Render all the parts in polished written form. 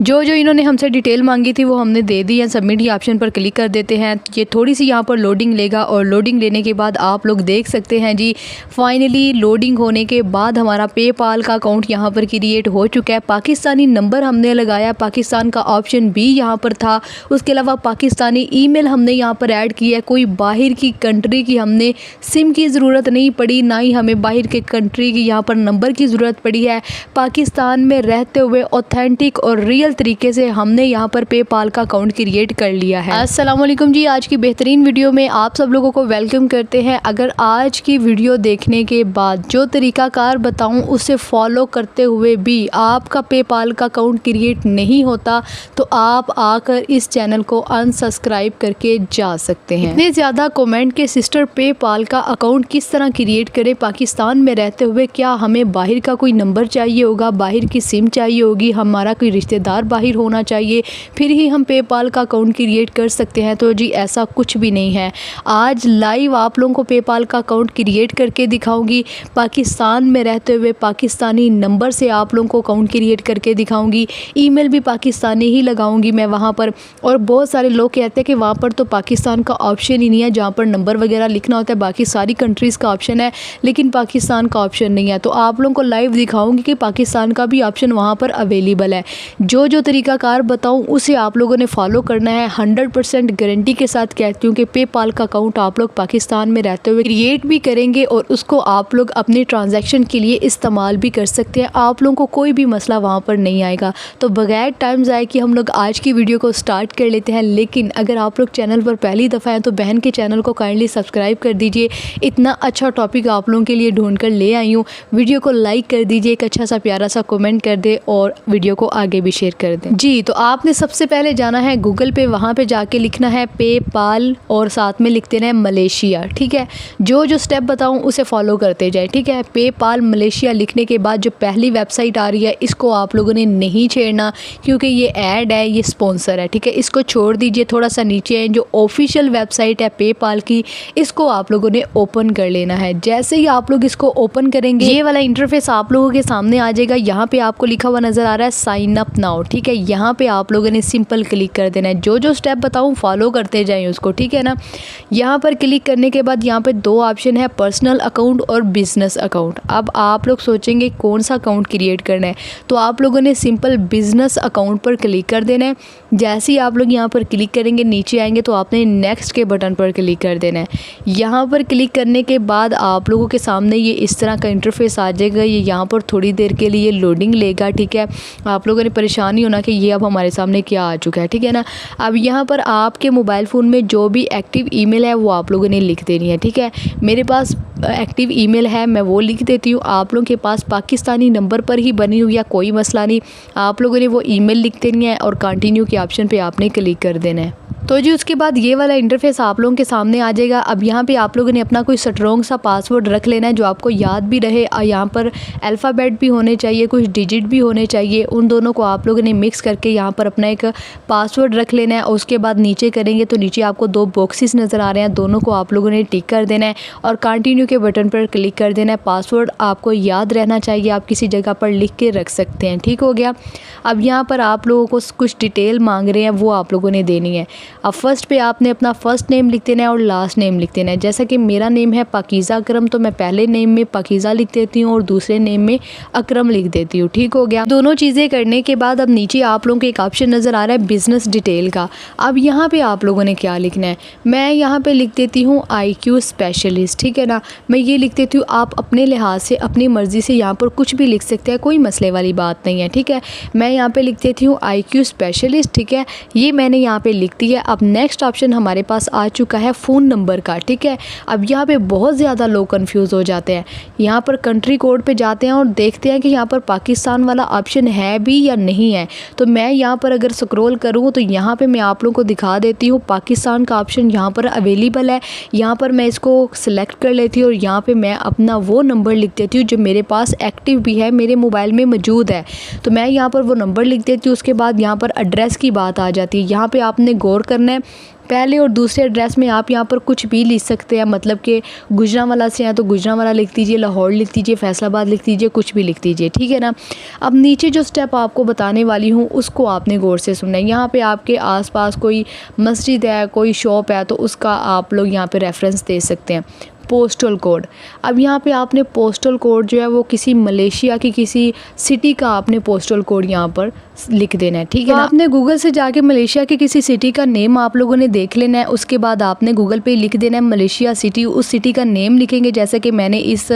जो इन्होंने हमसे डिटेल मांगी थी वो हमने दे दी है। सबमिट ये ऑप्शन पर क्लिक कर देते हैं। ये थोड़ी सी यहाँ पर लोडिंग लेगा और लोडिंग लेने के बाद आप लोग देख सकते हैं जी, फाइनली लोडिंग होने के बाद हमारा पेपाल का अकाउंट यहाँ पर क्रिएट हो चुका है। पाकिस्तानी नंबर हमने लगाया, पाकिस्तान का ऑप्शन भी यहाँ पर था। उसके अलावा पाकिस्तानी ईमेल हमने यहाँ पर ऐड किया है। कोई बाहर की कंट्री की हमने सिम की ज़रूरत नहीं पड़ी, ना ही हमें बाहर के कंट्री की यहाँ पर नंबर की ज़रूरत पड़ी है। पाकिस्तान में रहते हुए ऑथेंटिक और रियल तरीके से हमने यहाँ पर पेपाल का अकाउंट क्रिएट कर लिया है। अस्सलाम वालेकुम जी, आज की बेहतरीन वीडियो में आप सब लोगों को वेलकम करते हैं। अगर आज की वीडियो देखने के बाद जो तरीकाकार बताऊं उसे फॉलो करते हुए भी आपका पेपाल का अकाउंट क्रिएट नहीं होता तो आप आकर इस चैनल को अनसब्सक्राइब करके जा सकते हैं। इतने ज़्यादा कमेंट के सिस्टर पेपाल का अकाउंट किस तरह क्रिएट करें पाकिस्तान में रहते हुए, क्या हमें बाहर का कोई नंबर चाहिए होगा, बाहर की सिम चाहिए होगी, हमारा कोई रिश्तेदार बाहर होना चाहिए, फिर ही हम पेपाल का अकाउंट क्रिएट कर सकते हैं। तो जी ऐसा कुछ भी नहीं है। आज लाइव आप लोगों को पेपाल का अकाउंट क्रिएट करके दिखाऊंगी। पाकिस्तान में रहते हुए पाकिस्तानी नंबर से आप लोगों को अकाउंट क्रिएट करके दिखाऊंगी। ईमेल भी पाकिस्तानी ही लगाऊंगी मैं वहाँ पर। और बहुत सारे लोग कहते हैं कि वहाँ पर तो पाकिस्तान का ऑप्शन ही नहीं है जहाँ पर नंबर वगैरह लिखना होता है, बाकी सारी कंट्रीज़ का ऑप्शन है लेकिन पाकिस्तान का ऑप्शन नहीं है। तो आप लोगों को लाइव दिखाऊंगी कि पाकिस्तान का भी ऑप्शन वहाँ पर अवेलेबल है। जो तरीकाकार बताऊं उसे आप लोगों ने फॉलो करना है। 100% गारंटी के साथ कहती हूँ कि पेपाल का अकाउंट आप लोग पाकिस्तान में रहते हुए क्रिएट भी करेंगे और उसको आप लोग अपने ट्रांजैक्शन के लिए इस्तेमाल भी कर सकते हैं। आप लोगों को कोई भी मसला वहाँ पर नहीं आएगा। तो बगैर टाइम ज़ाय कि हम लोग आज की वीडियो को स्टार्ट कर लेते हैं। लेकिन अगर आप लोग चैनल पर पहली दफ़ा हैं तो बहन के चैनल को काइंडली सब्सक्राइब कर दीजिए। इतना अच्छा टॉपिक आप लोगों के लिए ढूंढ कर ले आई हूँ। वीडियो को लाइक कर दीजिए, एक अच्छा सा प्यारा सा कमेंट कर दे और वीडियो को आगे भी शेयर कर दें जी। तो आपने सबसे पहले जाना है गूगल पे, वहाँ पे जाके लिखना है पेपाल और साथ में लिख देना है मलेशिया। ठीक है, जो स्टेप बताऊँ उसे फॉलो करते जाए। ठीक है, पेपाल मलेशिया लिखने के बाद जो पहली वेबसाइट आ रही है इसको आप लोगों ने नहीं छेड़ना क्योंकि ये ऐड है, ये स्पॉन्सर है। ठीक है, इसको छोड़ दीजिए। थोड़ा सा नीचे है जो ऑफिशियल वेबसाइट है पेपाल की, इसको आप लोगों ने ओपन कर लेना है। जैसे ही आप लोग इसको ओपन करेंगे ये वाला इंटरफेस आप लोगों के सामने आ जाएगा। यहाँ पे आपको लिखा हुआ नज़र आ रहा है साइन अप नाउ। ठीक है, यहाँ पे आप लोगों ने सिंपल क्लिक कर देना है। जो स्टेप बताऊँ फॉलो करते जाएं उसको। ठीक है ना, यहाँ पर क्लिक करने के बाद यहाँ पे दो ऑप्शन है, पर्सनल अकाउंट और बिजनेस अकाउंट। अब आप लोग सोचेंगे कौन सा अकाउंट क्रिएट करना है, तो आप लोगों ने सिंपल बिजनेस अकाउंट पर क्लिक कर देना है। जैसे ही आप लोग यहाँ पर क्लिक करेंगे नीचे आएंगे तो आपने नेक्स्ट के बटन पर क्लिक कर देना है। यहाँ पर क्लिक करने के बाद आप लोगों के सामने ये इस तरह का इंटरफेस आ जाएगा। ये यहाँ पर थोड़ी देर के लिए लोडिंग लेगा। ठीक है, आप लोगों ने परेशान नहीं होना कि ये अब हमारे सामने क्या आ चुका है। ठीक है ना, अब यहाँ पर आपके मोबाइल फ़ोन में जो भी एक्टिव ईमेल है वो आप लोगों ने लिख देनी है। ठीक है, मेरे पास एक्टिव ईमेल है, मैं वो लिख देती हूँ। आप लोगों के पास पाकिस्तानी नंबर पर ही बनी हुई है, कोई मसला नहीं, आप लोगों ने वो ईमेल लिख देनी है और कंटिन्यू के ऑप्शन पे आपने क्लिक कर देना है। तो जी उसके बाद ये वाला इंटरफेस आप लोगों के सामने आ जाएगा। अब यहाँ पे आप लोगों ने अपना कोई स्ट्रॉन्ग सा पासवर्ड रख लेना है जो आपको याद भी रहे। और यहाँ पर अल्फ़ाबेट भी होने चाहिए, कुछ डिजिट भी होने चाहिए, उन दोनों को आप लोगों ने मिक्स करके यहाँ पर अपना एक पासवर्ड रख लेना है। और उसके बाद नीचे करेंगे तो नीचे आपको दो बॉक्सेस नज़र आ रहे हैं, दोनों को आप लोगों ने टिक कर देना है और कंटिन्यू के बटन पर क्लिक कर देना है। पासवर्ड आपको याद रहना चाहिए, आप किसी जगह पर लिख के रख सकते हैं। ठीक हो गया। अब यहाँ पर आप लोगों को कुछ डिटेल मांग रहे हैं, वो आप लोगों ने देनी है। अब फर्स्ट पे आपने अपना फर्स्ट नेम लिख देना है और लास्ट नेम लिख देना है। जैसा कि मेरा नेम है पाकीज़ा अकरम, तो मैं पहले नेम में पाकीज़ा लिख देती हूँ और दूसरे नेम में अकरम लिख देती हूँ। ठीक हो गया। दोनों चीज़ें करने के बाद अब नीचे आप लोगों को एक ऑप्शन नज़र आ रहा है बिज़नेस डिटेल का। अब यहाँ पे आप लोगों ने क्या लिखना है, मैं यहाँ पे लिख देती हूँ IQ स्पेशलिस्ट। ठीक है ना, मैं ये लिख देती हूँ। आप अपने लिहाज से अपनी मर्ज़ी से यहाँ पर कुछ भी लिख सकते हैं, कोई मसले वाली बात नहीं है। ठीक है, मैं यहाँ पे लिख देती हूँ IQ स्पेशलिस्ट। ठीक है, ये मैंने यहाँ पे लिख दी है। अब नेक्स्ट ऑप्शन हमारे पास आ चुका है फ़ोन नंबर का। ठीक है, अब यहाँ पे बहुत ज़्यादा लोग कंफ्यूज हो जाते हैं। यहाँ पर कंट्री कोड पे जाते हैं और देखते हैं कि यहाँ पर पाकिस्तान वाला ऑप्शन है भी या नहीं है। तो मैं यहाँ पर अगर स्क्रॉल करूँ तो यहाँ पे मैं आप लोगों को दिखा देती हूँ पाकिस्तान का ऑप्शन यहाँ पर अवेलेबल है। यहाँ पर मैं इसको सिलेक्ट कर लेती हूँ और यहाँ पर मैं अपना वो नंबर लिख देती हूँ जो मेरे पास एक्टिव भी है, मेरे मोबाइल में मौजूद है। तो मैं यहाँ पर वो नंबर लिख देती हूँ। उसके बाद यहाँ पर एड्रेस की बात आ जाती है। यहाँ पर आपने गौर करना करना है। पहले और दूसरे एड्रेस में आप यहाँ पर कुछ भी लिख सकते हैं, मतलब कि गुजरांवाला से हैं तो गुजरांवाला लिख दीजिए, लाहौर लिख दीजिए, फैसलाबाद लिख दीजिए, कुछ भी लिख दीजिए, ठीक है ना। अब नीचे जो स्टेप आपको बताने वाली हूँ उसको आपने गौर से सुनना है। यहाँ पे आपके आसपास कोई मस्जिद है, कोई शॉप है, तो उसका आप लोग यहाँ पे रेफरेंस दे सकते हैं। पोस्टल कोड, अब यहाँ पे आपने पोस्टल कोड जो है वो किसी मलेशिया की किसी सिटी का आपने पोस्टल कोड यहाँ पर लिख देना है, ठीक है ना। आपने गूगल से जाके मलेशिया के किसी सिटी का नेम आप लोगों ने देख लेना है। उसके बाद आपने गूगल पे लिख देना है मलेशिया सिटी, उस सिटी का नेम लिखेंगे, जैसे कि मैंने इस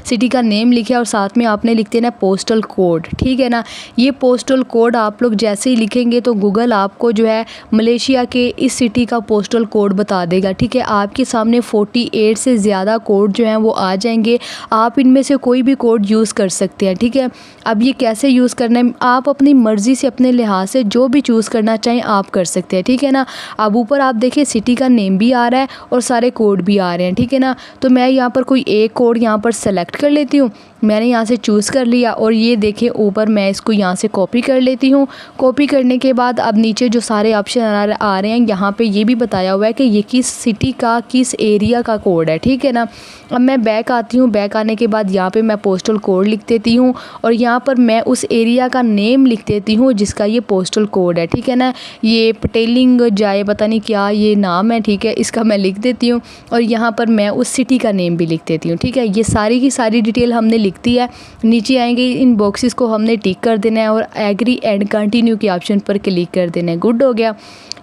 सिटी का नेम लिखा और साथ में आपने लिख देना है पोस्टल कोड, ठीक है ना। ये पोस्टल कोड आप लोग जैसे ही लिखेंगे तो गूगल आपको जो है मलेशिया के इस सिटी का पोस्टल कोड बता देगा, ठीक है। आपके सामने 48 से ज़्यादा कोड जो हैं वो आ जाएंगे, आप इनमें से कोई भी कोड यूज़ कर सकते हैं, ठीक है। अब ये कैसे यूज़ करना है, आप अपनी मर्ज़ी से अपने लिहाज से जो भी चूज़ करना चाहें आप कर सकते हैं, ठीक है ना। अब ऊपर आप देखिए सिटी का नेम भी आ रहा है और सारे कोड भी आ रहे हैं, ठीक है ना। तो मैं यहाँ पर कोई एक कोड यहाँ पर सेलेक्ट कर लेती हूँ, मैंने यहाँ से चूज़ कर लिया और ये देखिए ऊपर मैं इसको यहाँ से कॉपी कर लेती हूँ। कॉपी करने के बाद अब नीचे जो सारे ऑप्शन आ रहे हैं यहाँ पे ये भी बताया हुआ है कि ये किस सिटी का किस एरिया का कोड है, ठीक है ना। अब मैं बैक आती हूँ, बैक आने के बाद यहाँ पे मैं पोस्टल कोड लिख देती हूँ और यहाँ पर मैं उस एरिया का नेम लिख देती हूँ जिसका ये पोस्टल कोड है, ठीक है ना। ये पटेलिंग जाए पता नहीं क्या ये नाम है, ठीक है, इसका मैं लिख देती हूँ और यहाँ पर मैं उस सिटी का नेम भी लिख देती हूँ, ठीक है। ये सारी की सारी डिटेल हमने लिखती है। नीचे आएंगे इन बॉक्सेस को हमने टिक कर देना है और एग्री एंड कंटिन्यू के ऑप्शन पर क्लिक कर देना है। गुड हो गया।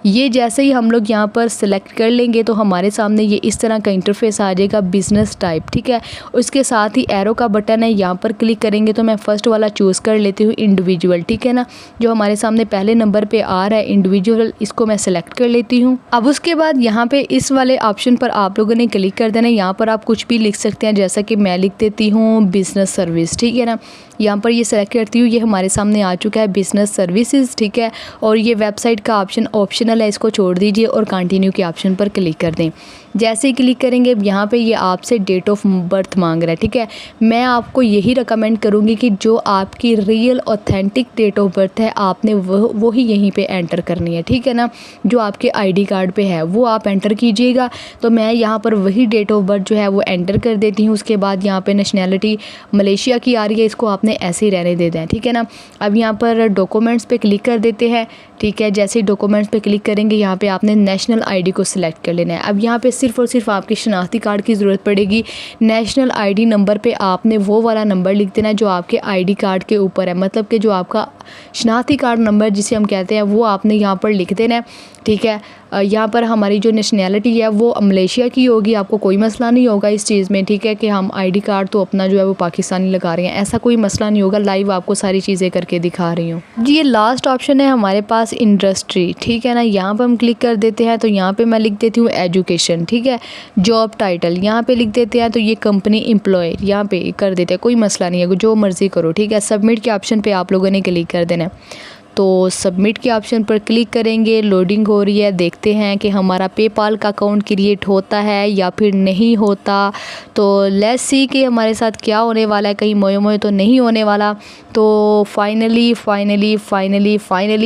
ये जैसे ही हम लोग यहाँ पर सिलेक्ट कर लेंगे तो हमारे सामने ये इस तरह का इंटरफेस आ जाएगा, बिज़नेस टाइप, ठीक है। उसके साथ ही एरो का बटन है, यहाँ पर क्लिक करेंगे तो मैं फ़र्स्ट वाला चूज़ कर लेती हूँ इंडिविजुअल, ठीक है ना। जो हमारे सामने पहले नंबर पे आ रहा है इंडिविजुअल, इसको मैं सेलेक्ट कर लेती हूँ। अब उसके बाद यहाँ पे इस वाले ऑप्शन पर आप लोगों ने क्लिक कर देना है। यहाँ पर आप कुछ भी लिख सकते हैं, जैसा कि मैं लिख देती हूँ बिज़नेस सर्विस, ठीक है ना। यहाँ पर ये सेलेक्ट करती हूँ, ये हमारे सामने आ चुका है बिज़नेस सर्विसेज, ठीक है। और ये वेबसाइट का ऑप्शन ऑप्शनल है, इसको छोड़ दीजिए और कंटिन्यू के ऑप्शन पर क्लिक कर दें। जैसे ही क्लिक करेंगे यहाँ पे ये आपसे डेट ऑफ बर्थ मांग रहा है, ठीक है। मैं आपको यही रिकमेंड करूँगी कि जो आपकी real authentic date of birth है आपने वो ही यहीं पे एंटर करनी है, ठीक है ना। जो आपके आईडी कार्ड पे है वो आप एंटर कीजिएगा। तो मैं यहाँ पर वही डेट ऑफ बर्थ जो है वो एंटर कर देती हूँ। उसके बाद यहाँ पे नेशनैलिटी मलेशिया की आ रही है, इसको आपने ऐसे ही रहने देते हैं, ठीक है ना। अब यहाँ पर डॉक्यूमेंट्स पे क्लिक कर देते हैं, ठीक है। जैसे ही डॉक्यूमेंट्स पे क्लिक करेंगे यहाँ पे आपने नेशनल आईडी को सिलेक्ट कर लेना है। अब यहाँ पे सिर्फ और सिर्फ आपकी शनाख्ती कार्ड की ज़रूरत पड़ेगी। नेशनल आईडी नंबर पे आपने वो वाला नंबर लिख देना है जो आपके आईडी कार्ड के ऊपर है, मतलब कि जो आपका शनाख्ती कार्ड नंबर जिसे हम कहते हैं वो आपने यहाँ पर लिख देना है, ठीक है। यहाँ पर हमारी जो नेशनैलिटी है वो मलेशिया की होगी, आपको कोई मसला नहीं होगा इस चीज़ में, ठीक है, कि हम आईडी कार्ड तो अपना जो है वो पाकिस्तानी लगा रहे हैं, ऐसा कोई मसला नहीं होगा। लाइव आपको सारी चीज़ें करके दिखा रही हूँ जी। ये लास्ट ऑप्शन है हमारे पास इंडस्ट्री, ठीक है ना। यहाँ पर हम क्लिक कर देते हैं तो यहाँ पे मैं लिख देती हूँ एजुकेशन, ठीक है। जॉब टाइटल यहाँ पे लिख देते हैं तो ये कंपनी एम्प्लॉय यहाँ पे कर देते हैं, कोई मसला नहीं है, जो मर्ज़ी करो, ठीक है। सबमिट के ऑप्शन पे आप लोगों ने क्लिक कर देना है। तो सबमिट के ऑप्शन पर क्लिक करेंगे, लोडिंग हो रही है, देखते हैं कि हमारा पेपाल का अकाउंट क्रिएट होता है या फिर नहीं होता। तो लेट्स सी कि हमारे साथ क्या होने वाला है, कहीं मोए मोए तो नहीं होने वाला। तो फाइनली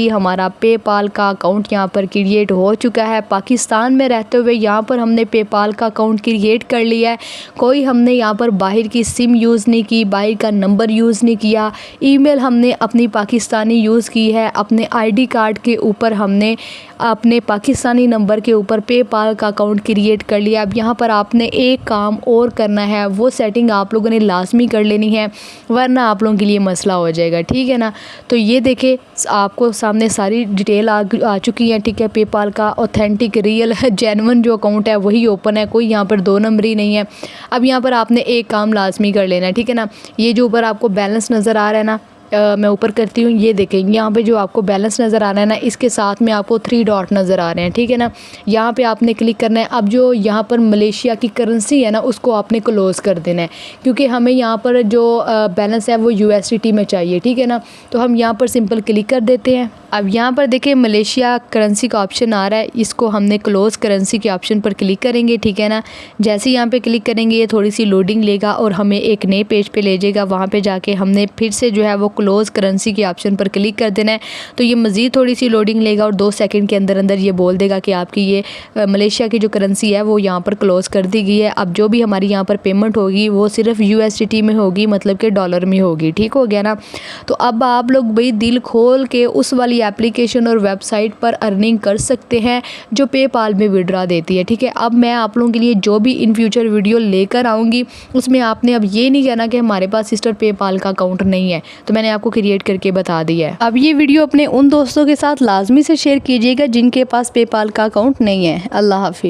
हमारा पेपाल का अकाउंट यहाँ पर क्रिएट हो चुका है। पाकिस्तान में रहते हुए यहाँ पर हमने पेपाल का अकाउंट क्रिएट कर लिया है। कोई हमने यहाँ पर बाहर की सिम यूज़ नहीं की, बाहर का नंबर यूज़ नहीं किया, ईमेल हमने अपनी पाकिस्तानी यूज़ की है, अपने आईडी कार्ड के ऊपर हमने अपने पाकिस्तानी नंबर के ऊपर पेपाल का अकाउंट क्रिएट कर लिया। अब यहाँ पर आपने एक काम और करना है, वो सेटिंग आप लोगों ने लाजमी कर लेनी है, वरना आप लोगों के लिए मसला हो जाएगा, ठीक है ना। तो ये देखें आपको सामने सारी डिटेल आ चुकी है, ठीक है। पेपाल का ऑथेंटिक रियल जेन्युइन जो अकाउंट है वही ओपन है, कोई यहाँ पर 2 नंबरी नहीं है। अब यहाँ पर आपने एक काम लाजमी कर लेना है, ठीक है ना। ये जो ऊपर आपको बैलेंस नज़र आ रहा है ना, मैं ऊपर करती हूँ, ये देखें यहाँ पे जो आपको बैलेंस नज़र आ रहा है ना, इसके साथ में आपको 3 डॉट नज़र आ रहे हैं, ठीक है ना। यहाँ पे आपने क्लिक करना है। अब जो यहाँ पर मलेशिया की करेंसी है ना उसको आपने क्लोज़ कर देना है, क्योंकि हमें यहाँ पर जो बैलेंस है वो USDT में चाहिए, ठीक है ना। तो हम यहाँ पर सिंपल क्लिक कर देते हैं। अब यहाँ पर देखें मलेशिया करेंसी का ऑप्शन आ रहा है, इसको हमने क्लोज़ करेंसी के ऑप्शन पर क्लिक करेंगे, ठीक है ना। जैसे यहाँ पे क्लिक करेंगे ये थोड़ी सी लोडिंग लेगा और हमें एक नए पेज पे ले जाएगा। वहाँ पे जाके हमने फिर से जो है वो क्लोज़ करेंसी के ऑप्शन पर क्लिक कर देना है। तो ये मज़ीद थोड़ी सी लोडिंग लेगा और 2 सेकंड के अंदर अंदर ये बोल देगा कि आपकी ये मलेशिया की जो करेंसी है वो यहाँ पर क्लोज़ कर दी गई है। अब जो भी हमारी यहाँ पर पेमेंट होगी वो सिर्फ USDT में होगी, मतलब कि डॉलर में होगी। ठीक हो गया ना। तो अब आप लोग भाई दिल खोल के उस वाली एप्लीकेशन और वेबसाइट पर अर्निंग कर सकते हैं जो पेपाल में विड्रा देती है। ठीक है, अब मैं आप लोगों के लिए जो भी इन फ्यूचर वीडियो लेकर आऊँगी उसमें आपने अब ये नहीं कहना कि हमारे पास सिस्टर पेपाल का अकाउंट नहीं है, तो मैंने आपको क्रिएट करके बता दिया है। अब ये वीडियो अपने उन दोस्तों के साथ लाजमी से शेयर कीजिएगा जिनके पास पेपाल का अकाउंट नहीं है। अल्लाह हाफिज़।